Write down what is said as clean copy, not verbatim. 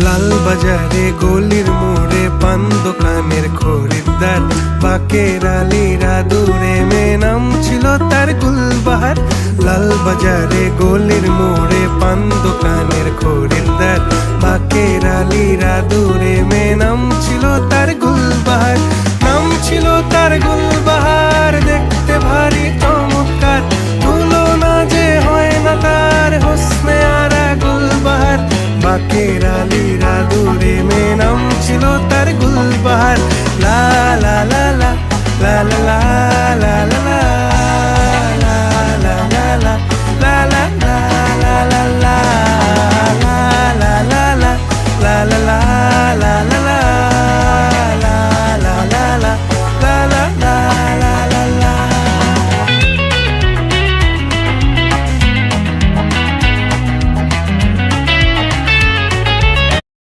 লাল বাজারে গলির মোড়ে পান দোকানের খরিদ্দার, বাকের আলীরা দূরে মেয়ে নাম ছিল তার গুলবাহার। লাল বাজারে গলির মোড়ে পান দোকানের খরিদ্দার, বাকের আলীরা দূরে মেয়ে নাম ছিল তার গুলবাহার। নাম ছিল তার গুলবাহার, দেখতে ভারী চমৎকার, তুলনা যে হয় না তার হোসনে আরা গুলবাহার। বাকের আলীরা দূরে মেয়ে নাম ছিল তার